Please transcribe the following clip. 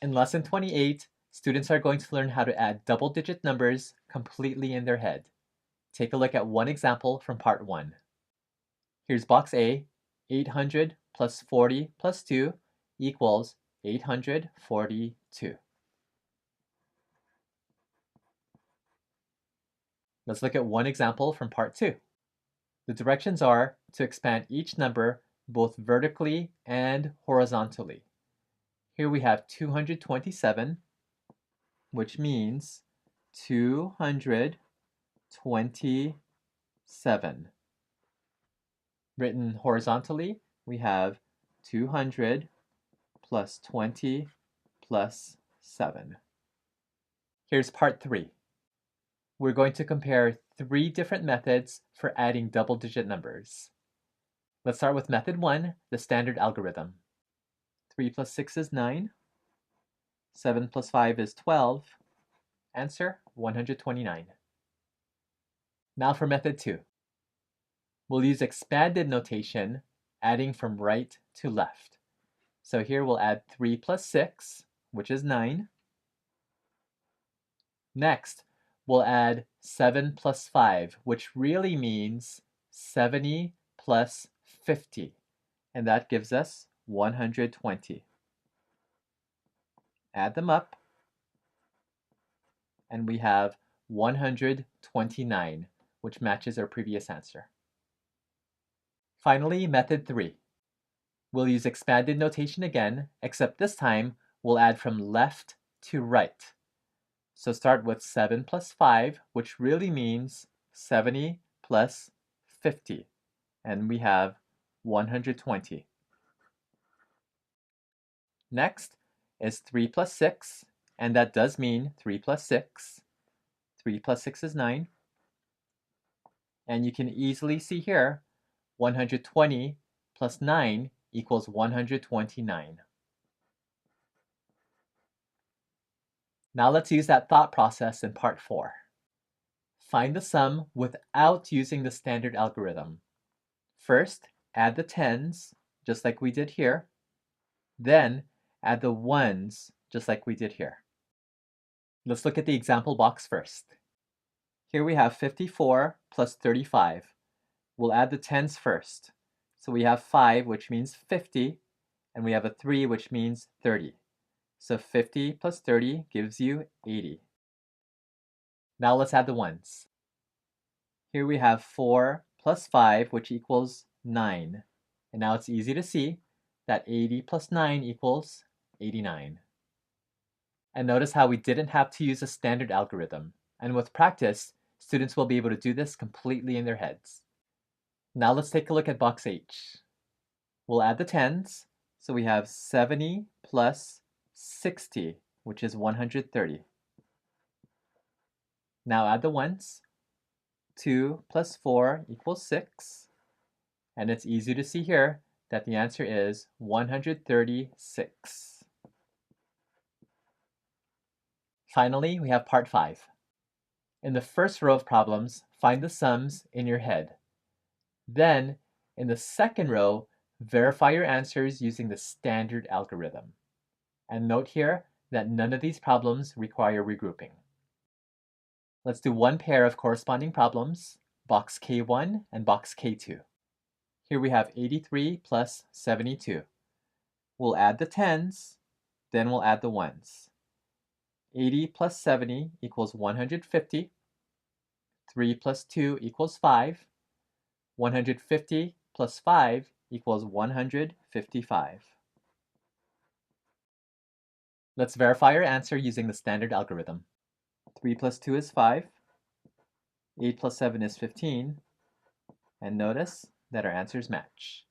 In Lesson 28, students are going to learn how to add double-digit numbers completely in their head. Take a look at one example from Part 1. Here's box A, 800 plus 40 plus 2 equals 842. Let's look at one example from Part 2. The directions are to expand each number both vertically and horizontally. Here we have 227, which means 227. Written horizontally, we have 200 plus 20 plus 7. Here's part 3. We're going to compare 3 different methods for adding double-digit numbers. Let's start with method 1, the standard algorithm. 3 plus 6 is 9. 7 plus 5 is 12. Answer, 129. Now for method 2. We'll use expanded notation, adding from right to left. So here we'll add 3 plus 6, which is 9. Next, we'll add 7 plus 5, which really means 70 plus 50, and that gives us 120. Add them up, and we have 129, which matches our previous answer. Finally, method 3. We'll use expanded notation again, except this time we'll add from left to right. So start with 7 plus 5, which really means 70 plus 50, and we have 120. Next is 3 plus 6, and that does mean 3 plus 6. 3 plus 6 is 9. And you can easily see here, 120 plus 9 equals 129. Now let's use that thought process in part 4. Find the sum without using the standard algorithm. First, add the tens, just like we did here. Then, add the ones, just like we did here. Let's look at the example box first. Here we have 54 plus 35. We'll add the tens first. So we have 5, which means 50, and we have a 3, which means 30. So 50 plus 30 gives you 80. Now let's add the ones. Here we have 4 plus 5, which equals 9. And now it's easy to see that 80 plus 9 equals 89. And notice how we didn't have to use a standard algorithm. And with practice, students will be able to do this completely in their heads. Now let's take a look at box H. We'll add the tens. So we have 70 plus 60, which is 130. Now add the ones. 2 plus 4 equals 6. And it's easy to see here that the answer is 136. Finally, we have part 5. In the first row of problems, find the sums in your head. Then, in the second row, verify your answers using the standard algorithm. And note here that none of these problems require regrouping. Let's do one pair of corresponding problems, box K1 and box K2. Here we have 83 plus 72. We'll add the tens, then we'll add the ones. 80 plus 70 equals 150. 3 plus 2 equals 5. 150 plus 5 equals 155. Let's verify our answer using the standard algorithm. 3 plus 2 is 5. 8 plus 7 is 15. And notice that our answers match.